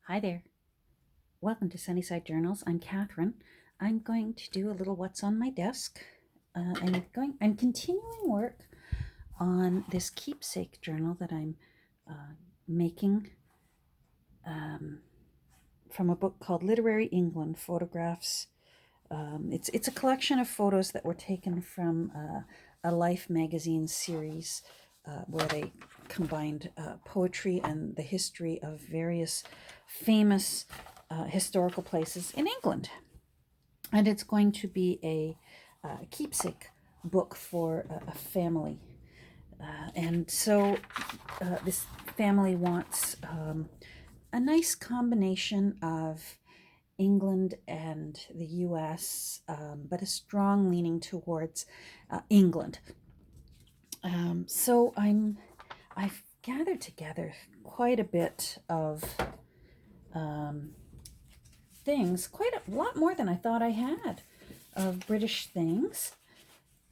Hi there. Welcome to Sunnyside Journals. I'm Catherine. I'm going to do a little what's on my desk. I'm continuing work on this keepsake journal that I'm making from a book called Literary England Photographs. It's a collection of photos that were taken from a Life magazine series where they combined poetry and the history of various famous historical places in England. And it's going to be a keepsake book for a family. And so this family wants a nice combination of England and the US, but a strong leaning towards England. So I've gathered together quite a bit of things, quite a lot more than I thought I had of British things.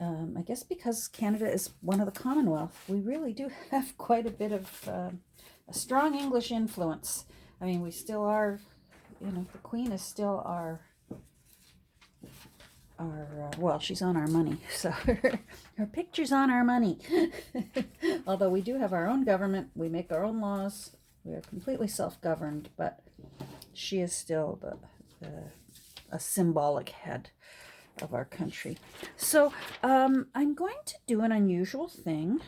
I guess because Canada is one of the Commonwealth, we really do have quite a bit of a strong English influence. I mean, we still are, the Queen is still our well, she's on our money, so her picture's on our money. Although we do have our own government, we make our own laws, we are completely self-governed, but she is still a symbolic head of our country. So I'm going to do an unusual thing.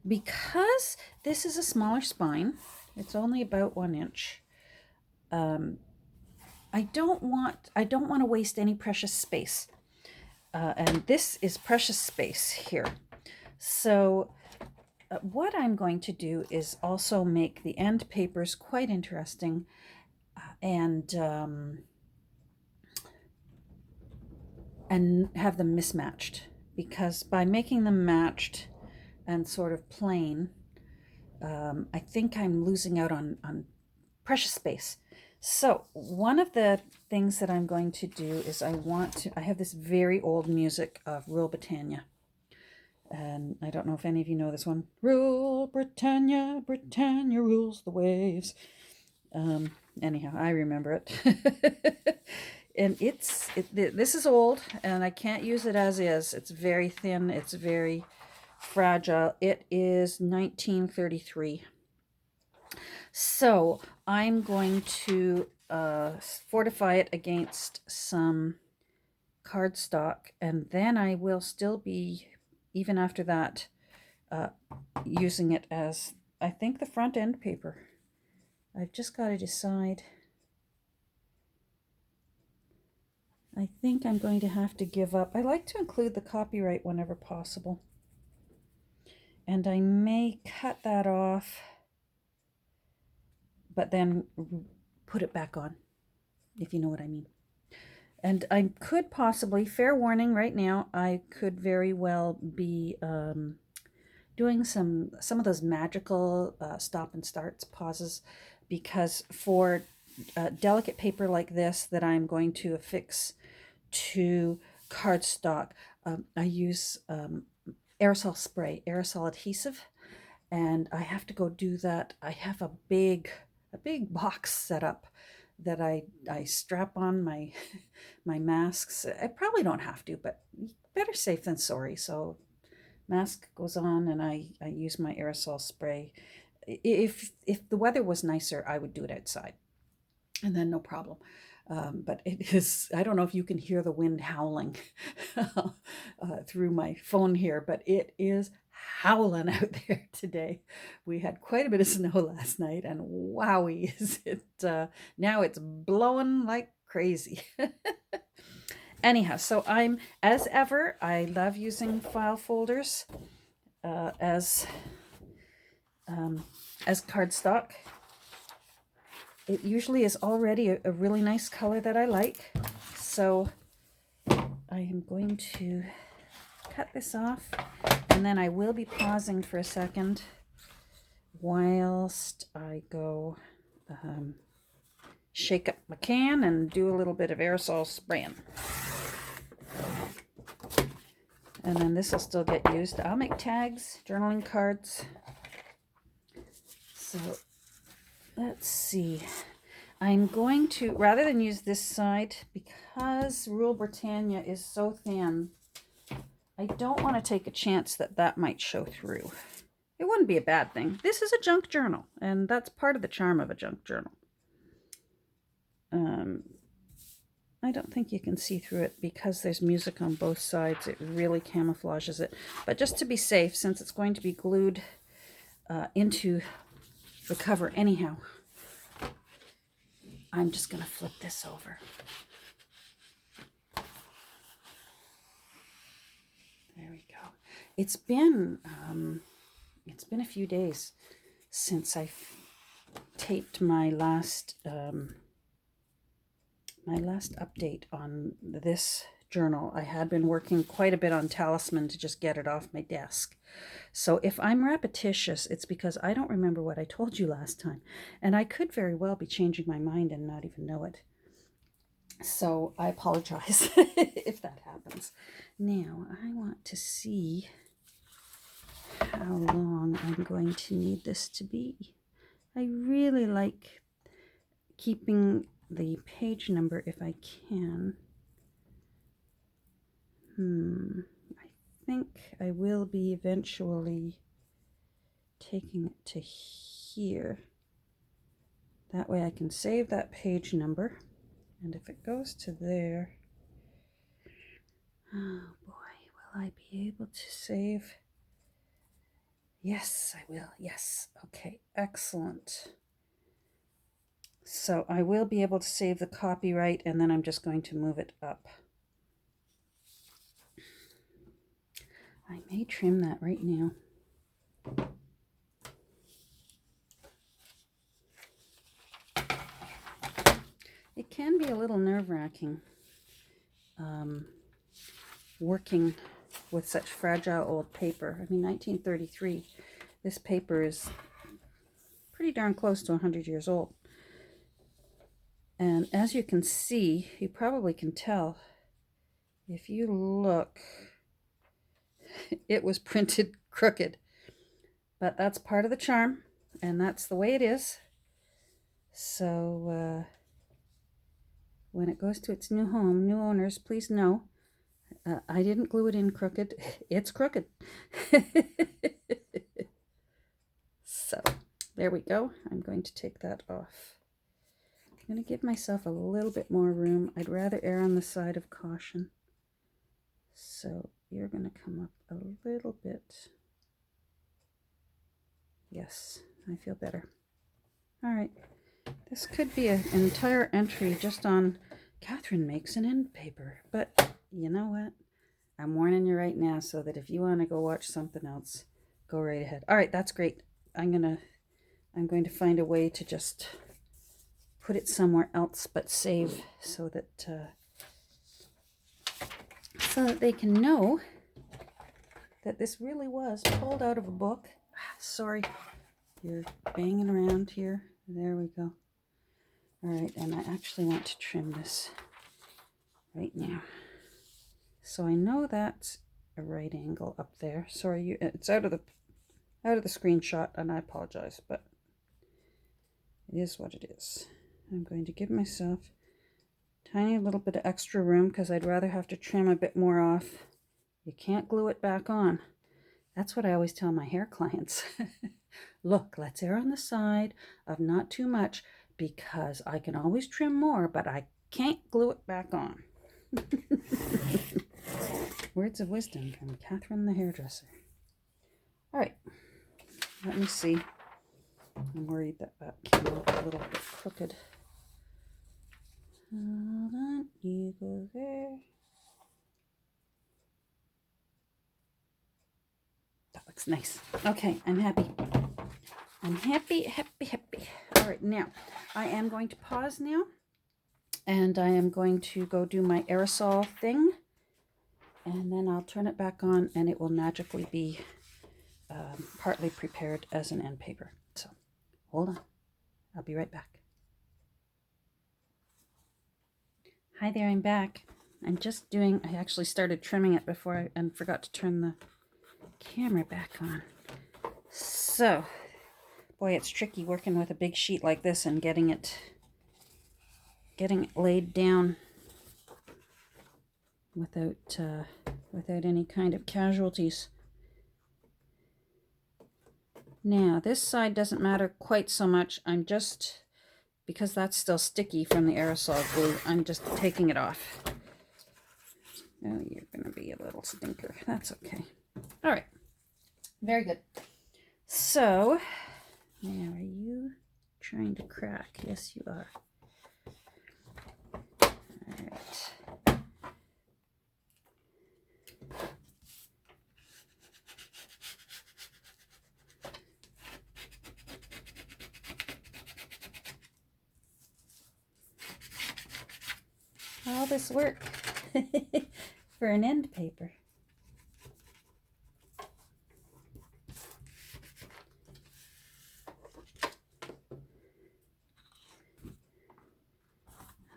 Because this is a smaller spine, it's only about 1 inch. I don't want to waste any precious space, and this is precious space here. So what I'm going to do is also make the end papers quite interesting, and have them mismatched, because by making them matched and sort of plain, I think I'm losing out on precious space. So one of the things that I'm going to do is I have this very old music of Rule Britannia. And I don't know if any of you know this one. Rule Britannia, Britannia rules the waves. Anyhow, I remember it. And this is old, and I can't use it as is. It's very thin. It's very fragile. It is 1933. So I'm going to fortify it against some cardstock, and then I will still be, even after that, using it as, I think, the front end paper. I've just got to decide. I think I'm going to have to give up. I like to include the copyright whenever possible. And I may cut that off, but then put it back on, if you know what I mean. And I could possibly, fair warning right now, I could very well be doing some of those magical stop and starts, pauses, because for delicate paper like this that I'm going to affix to cardstock, I use aerosol spray, aerosol adhesive, and I have to go do that. I have a big box set up that I strap on my my masks. I probably don't have to, but better safe than sorry. So mask goes on, and I use my aerosol spray. If the weather was nicer, I would do it outside, and then no problem. But it is, I don't know if you can hear the wind howling through my phone here, but it is howling out there today. We had quite a bit of snow last night, and wowie, is it now it's blowing like crazy. Anyhow, so I'm, as ever, I love using file folders as cardstock. It usually is already a really nice color that I like. So I am going to cut this off, and then I will be pausing for a second whilst I go shake up my can and do a little bit of aerosol spraying. And then this will still get used. I'll make tags, journaling cards. So let's see. I'm going to, rather than use this side, because Rule Britannia is so thin, I don't want to take a chance that that might show through. It wouldn't be a bad thing. This is a junk journal, and that's part of the charm of a junk journal. I don't think you can see through it because there's music on both sides. It really camouflages it. But just to be safe, since it's going to be glued into the cover anyhow, I'm just going to flip this over. There we go. It's been a few days since I taped my last update on this journal. I had been working quite a bit on Talisman to just get it off my desk. So if I'm repetitious, it's because I don't remember what I told you last time. And I could very well be changing my mind and not even know it. So I apologize if that happens. Now I want to see how long I'm going to need this to be. I really like keeping the page number if I can. I think I will be eventually taking it to here. That way I can save that page number. And if it goes to there, oh boy, will I be able to save? Yes, I will. Yes. Okay, excellent. So I will be able to save the copyright, and then I'm just going to move it up. I may trim that right now. It can be a little nerve-wracking working with such fragile old paper. I mean, 1933, this paper is pretty darn close to 100 years old. And as you can see, you probably can tell, if you look, it was printed crooked. But that's part of the charm, and that's the way it is. So when it goes to its new home, new owners, please know, I didn't glue it in crooked. It's crooked. So there we go. I'm going to take that off. I'm going to give myself a little bit more room. I'd rather err on the side of caution. So you're going to come up a little bit. Yes, I feel better. All right. This could be an entire entry just on Catherine makes an end paper. But you know what? I'm warning you right now so that if you want to go watch something else, go right ahead. All right, that's great. I'm going to find a way to just put it somewhere else but save so that they can know that this really was pulled out of a book. Sorry, you're banging around here. There we go. All right, and I actually want to trim this right now. So I know that's a right angle up there. Sorry, it's out of the screenshot, and I apologize, but it is what it is. I'm going to give myself a tiny little bit of extra room because I'd rather have to trim a bit more off. You can't glue it back on. That's what I always tell my hair clients. Look, let's err on the side of not too much because I can always trim more, but I can't glue it back on. Words of wisdom from Catherine the hairdresser. All right, let me see. I'm worried that came out a little bit crooked. Hold on, you go there. That looks nice. Okay, I'm happy. I'm happy, happy, happy. All right, now I am going to pause now, and I am going to go do my aerosol thing, and then I'll turn it back on, and it will magically be partly prepared as an end paper. So hold on. I'll be right back. Hi there, I'm back. I actually started trimming it before and forgot to turn the camera back on. So Boy, it's tricky working with a big sheet like this and getting it laid down without any kind of casualties. Now, this side doesn't matter quite so much. I'm just, because that's still sticky from the aerosol glue, I'm just taking it off. Oh, you're going to be a little stinker. That's okay. All right. Very good. So, now are you trying to crack? Yes, you are. All right. All this work for an end paper.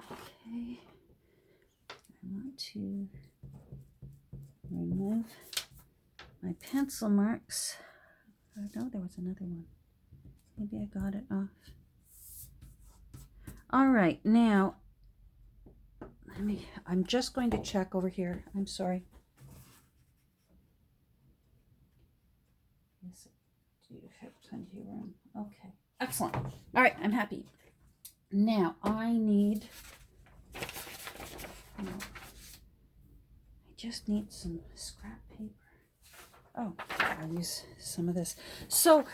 Okay, I want to remove my pencil marks. Oh no, there was another one. Maybe I got it off. All right, now I'm just going to check over here. I'm sorry. Yes, do you have plenty of room? Okay, excellent. All right, I'm happy. Now I need, I just need some scrap paper. Oh, I'll use some of this. So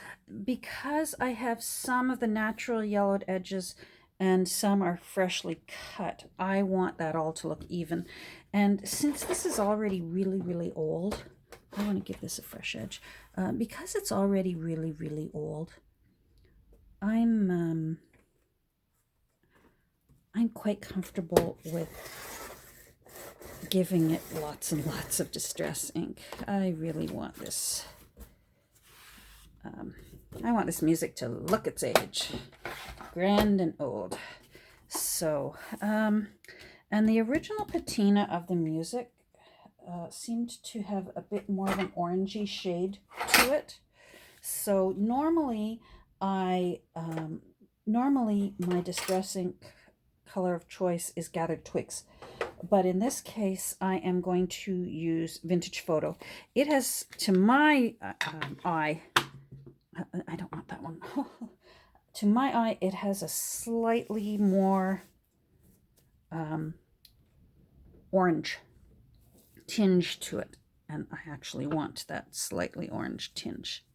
because I have some of the natural yellowed edges and some are freshly cut, I want that all to look even. And since this is already really, really old, I want to give this a fresh edge. Because it's already really, really old, I'm quite comfortable with giving it lots and lots of distress ink. I really want this. I want this music to look its age, grand and old. So, and the original patina of the music seemed to have a bit more of an orangey shade to it. So normally my distress ink color of choice is Gathered Twigs. But in this case, I am going to use Vintage Photo. It has, to my eye, I don't want that one. To my eye, it has a slightly more orange tinge to it. And I actually want that slightly orange tinge.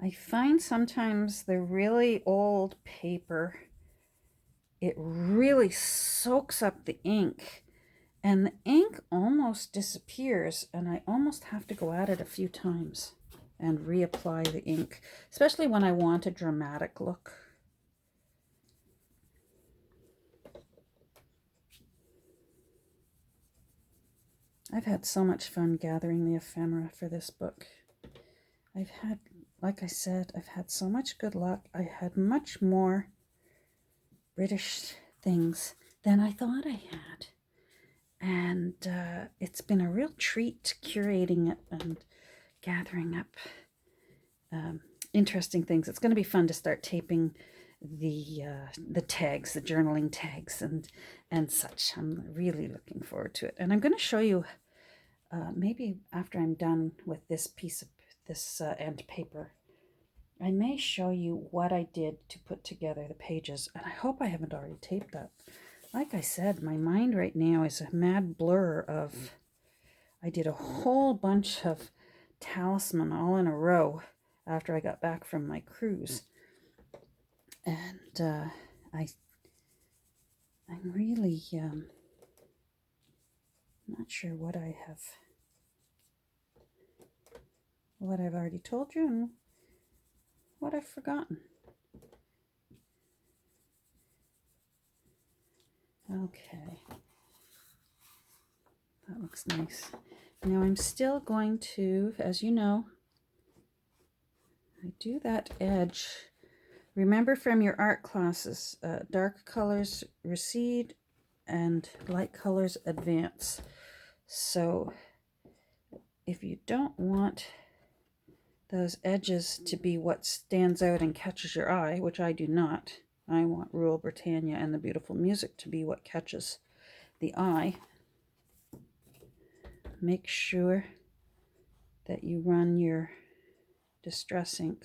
I find sometimes the really old paper, it really soaks up the ink and the ink almost disappears, and I almost have to go at it a few times and reapply the ink, especially when I want a dramatic look. I've had so much fun gathering the ephemera for this book. I've had, like I said, I've had so much good luck. I had much more British things than I thought I had. And it's been a real treat curating it and gathering up interesting things. It's going to be fun to start taping the tags, the journaling tags and such. I'm really looking forward to it. And I'm going to show you maybe after I'm done with this piece of this end paper, I may show you what I did to put together the pages, and I hope I haven't already taped that. Like I said, my mind right now is a mad blur of, I did a whole bunch of talisman all in a row after I got back from my cruise. And I'm really not sure what I've already told you and what I've forgotten. Okay, that looks nice. Now I'm still going to, as you know, I do that edge Remember from your art classes, dark colors recede and light colors advance. So if you don't want those edges to be what stands out and catches your eye, which I do not, I want Rule Britannia and the beautiful music to be what catches the eye. Make sure that you run your distress ink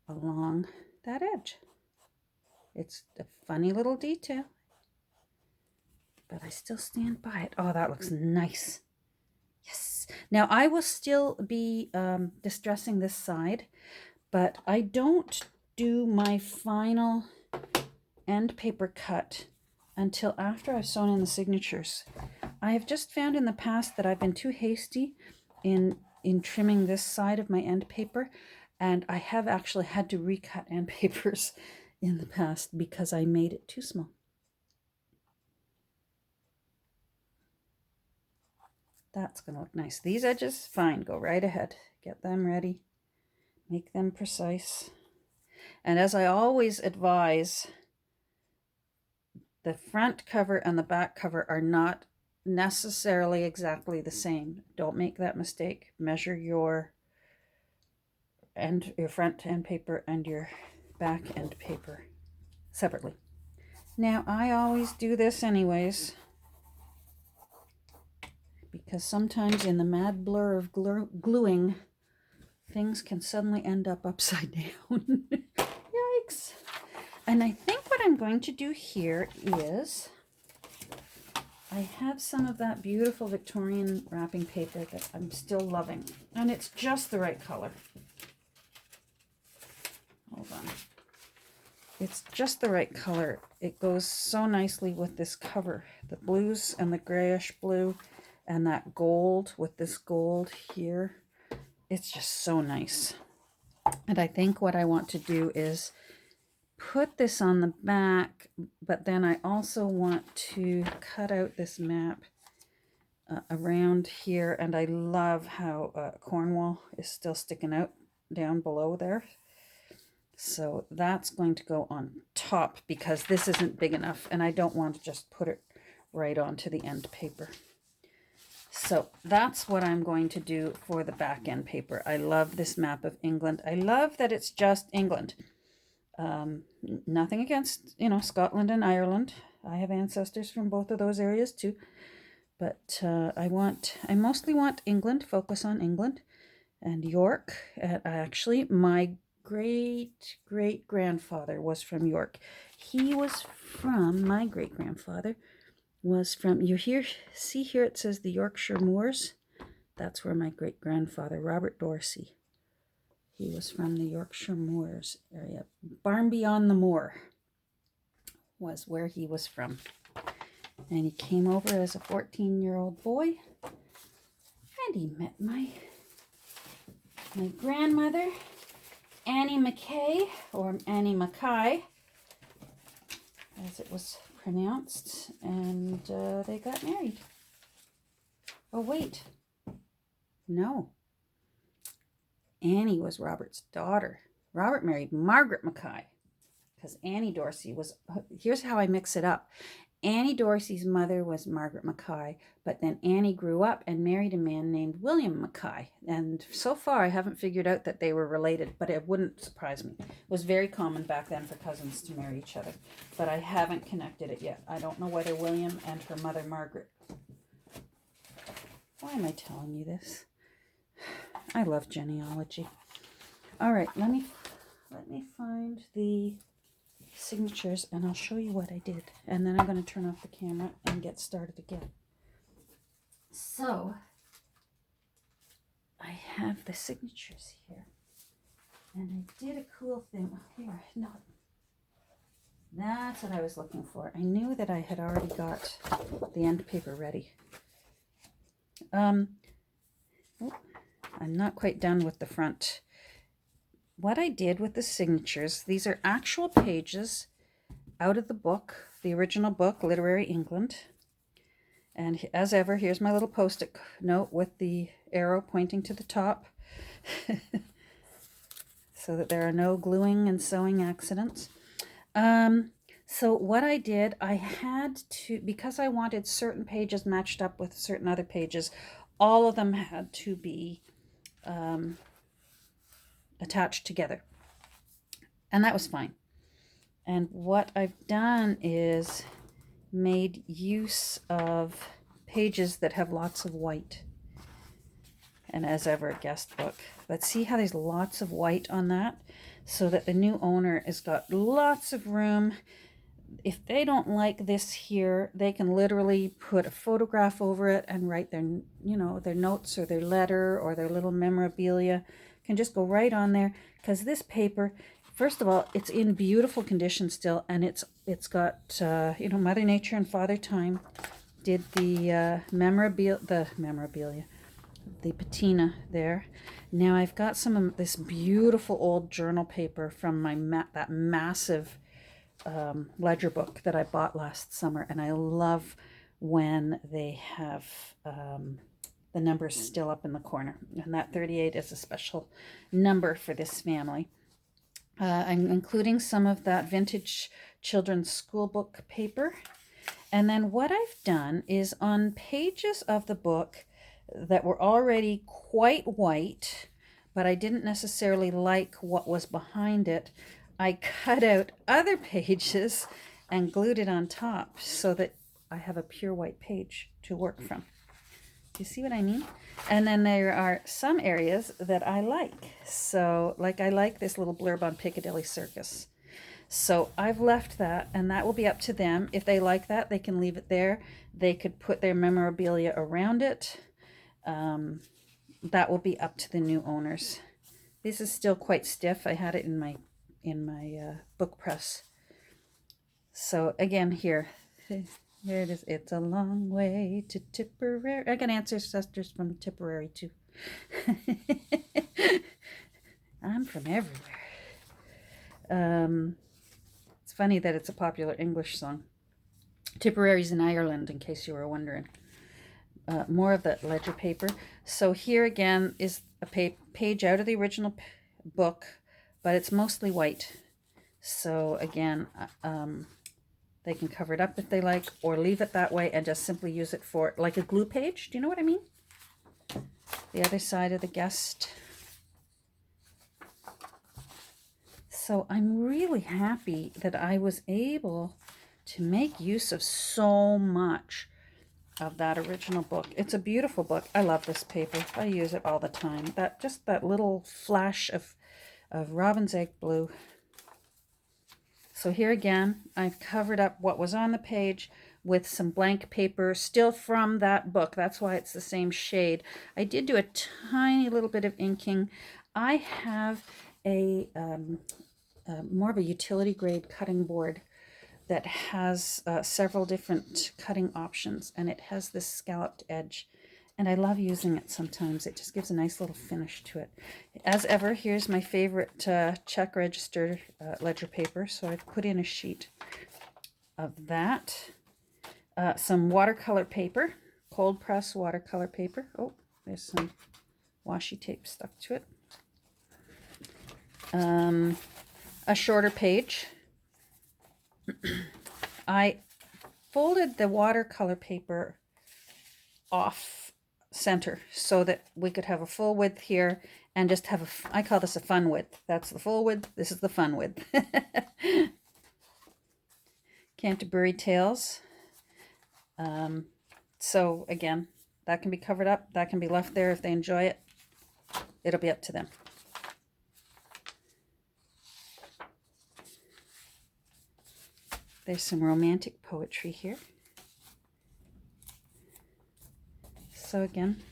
along that edge. It's a funny little detail, but I still stand by it. Oh, that looks nice. Yes. Now I will still be distressing this side, but I don't do my final end paper cut until after I've sewn in the signatures. I have just found in the past that I've been too hasty in trimming this side of my end paper, and I have actually had to recut end papers in the past because I made it too small. That's going to look nice. These edges, fine, go right ahead. Get them ready. Make them precise. And as I always advise, the front cover and the back cover are not necessarily exactly the same. Don't make that mistake. Measure your front end paper and your back end paper separately. Now, I always do this anyways, because sometimes in the mad blur of gluing, things can suddenly end up upside down. Yikes. And I think what I'm going to do here is, I have some of that beautiful Victorian wrapping paper that I'm still loving, and it's just the right color. Hold on. It's just the right color. It goes so nicely with this cover. The blues and the grayish blue and that gold with this gold here. It's just so nice. And I think what I want to do is put this on the back, but then I also want to cut out this map around here. And I love how Cornwall is still sticking out down below there. So that's going to go on top because this isn't big enough and I don't want to just put it right onto the end paper. So that's what I'm going to do for the back end paper. I love this map of England. I love that it's just England. Nothing against, Scotland and Ireland. I have ancestors from both of those areas too. But I mostly want England, focus on England and York. Actually, my great-great-grandfather was from York. My great-grandfather was from, see here it says the Yorkshire Moors. That's where my great-grandfather, Robert Dorsey, he was from the Yorkshire Moors area. Barnby on the Moor was where he was from. And he came over as a 14-year-old boy, and he met my grandmother, Annie Mackay, or Annie Mackay, as it was pronounced, and they got married. Oh, wait. No. Annie was Robert's daughter. Robert married Margaret Mackay, because Annie Dorsey was, here's how I mix it up. Annie Dorsey's mother was Margaret Mackay, but then Annie grew up and married a man named William Mackay. And so far, I haven't figured out that they were related, but it wouldn't surprise me. It was very common back then for cousins to marry each other, but I haven't connected it yet. I don't know whether William and her mother Margaret. Why am I telling you this? I love genealogy. All right, let me find the signatures and I'll show you what I did, and then I'm going to turn off the camera and get started again. So I have the signatures here, and I did a cool thing here. No, that's what I was looking for. I knew that I had already got the end paper ready. I'm not quite done with the front. What I did with the signatures, these are actual pages out of the book, the original book, Literary England. And as ever, here's my little Post-it note with the arrow pointing to the top. so that there are no gluing and sewing accidents. So what I did, I had to, because I wanted certain pages matched up with certain other pages, all of them had to be attached together. And that was fine. And what I've done is made use of pages that have lots of white. And as ever, a guest book. But see how there's lots of white on that? So that the new owner has got lots of room. If they don't like this here, they can literally put a photograph over it and write their, their notes or their letter or their little memorabilia. Can just go right on there, because this paper, first of all, it's in beautiful condition still, and it's got Mother Nature and Father Time did the memorabilia, the patina there. Now I've got some of this beautiful old journal paper from my that massive ledger book that I bought last summer, and I love when they have the numbers still up in the corner, and that 38 is a special number for this family. I'm including some of that vintage children's school book paper, and then what I've done is on pages of the book that were already quite white, but I didn't necessarily like what was behind it, I cut out other pages and glued it on top so that I have a pure white page to work from. Do you see what I mean? And then there are some areas that I like. So, like, I like this little blurb on Piccadilly Circus. So I've left that, and that will be up to them. If they like that, they can leave it there. They could put their memorabilia around it. That will be up to the new owners. This is still quite stiff. I had it in my book press. So again, here it is. It's a long way to Tipperary. I got ancestors from Tipperary too. I'm from everywhere. It's funny that it's a popular English song. Tipperary's in Ireland, in case you were wondering. More of that ledger paper. So here again is a page out of the original book, but it's mostly white. So again, they can cover it up if they like, or leave it that way and just simply use it for like a glue page. Do you know what I mean? The other side of the guest. So I'm really happy that I was able to make use of so much of that original book. It's a beautiful book. I love this paper. I use it all the time. That little flash of robin's egg blue. So here again, I've covered up what was on the page with some blank paper, still from that book. That's why it's the same shade. I did do a tiny little bit of inking. I have a more of a utility grade cutting board that has several different cutting options, and it has this scalloped edge, and I love using it sometimes. It just gives a nice little finish to it. As ever, here's my favorite check register ledger paper, so I've put in a sheet of that. Some watercolor paper, cold press watercolor paper. Oh, there's some washi tape stuck to it. A shorter page. I folded the watercolor paper off center so that we could have a full width here and just have I call this a fun width. That's the full width. This is the fun width. Canterbury Tales. So again, that can be covered up. That can be left there if they enjoy it. It'll be up to them. There's some romantic poetry here. So again,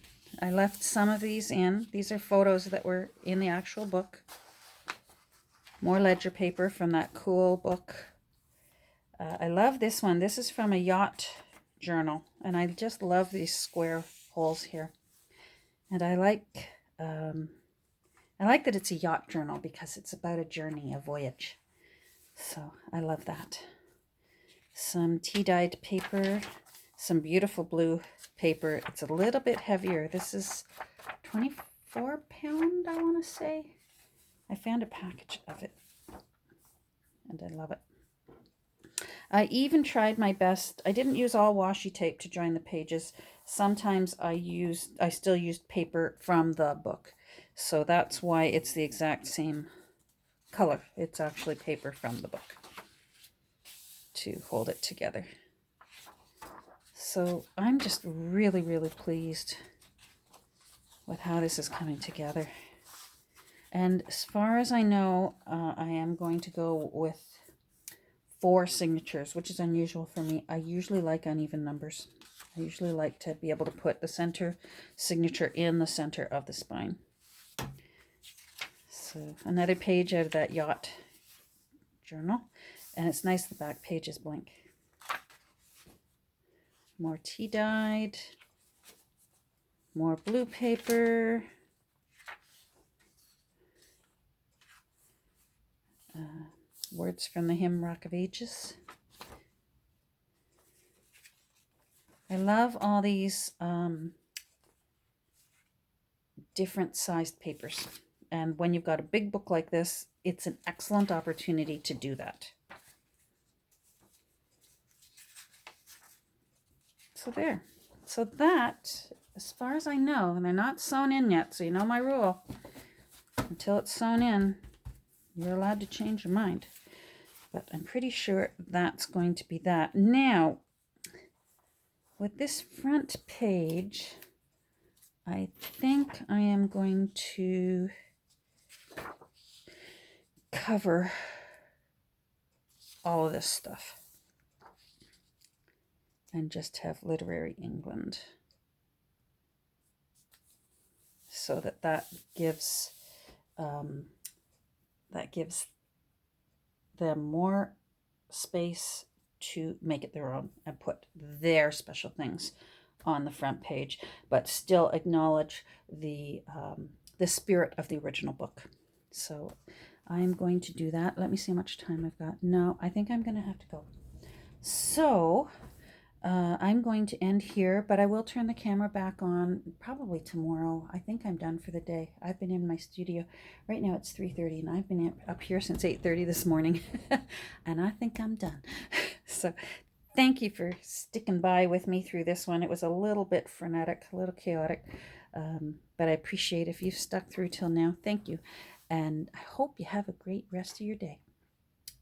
I left some of these in. These are photos that were in the actual book. More ledger paper from that cool book. I love this one. This is from a yacht journal, and I just love these square holes here. And I like that it's a yacht journal because it's about a journey, a voyage. So I love that. Some tea-dyed paper, some beautiful blue paper. It's a little bit heavier. This is 24 pound, I want to say. I found a package of it, and I love it. I even tried my best. I didn't use all washi tape to join the pages. Sometimes I still used paper from the book. So that's why it's the exact same color. It's actually paper from the book to hold it together. So I'm just really, really pleased with how this is coming together. And as far as I know, I am going to go with 4 signatures, which is unusual for me. I usually like uneven numbers. I usually like to be able to put the center signature in the center of the spine. So another page out of that yacht journal, and it's nice the back page is blank. More tea dyed, more blue paper, words from the hymn Rock of Ages. I love all these different sized papers. And when you've got a big book like this, it's an excellent opportunity to do that. So there. So that, as far as I know, and they're not sewn in yet, so you know my rule. Until it's sewn in, you're allowed to change your mind. But I'm pretty sure that's going to be that. Now, with this front page, I think I am going to cover all of this stuff and just have Literary England, so that gives them more space to make it their own and put their special things on the front page, but still acknowledge the spirit of the original book. So I'm going to do that. Let me see how much time I've got. No, I think I'm going to have to go. So I'm going to end here, but I will turn the camera back on probably tomorrow. I think I'm done for the day. I've been in my studio. Right now it's 3:30, and I've been up here since 8:30 this morning, and I think I'm done. So thank you for sticking by with me through this one. It was a little bit frenetic, a little chaotic, but I appreciate if you've stuck through till now. Thank you, and I hope you have a great rest of your day.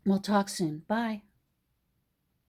We'll talk soon. Bye.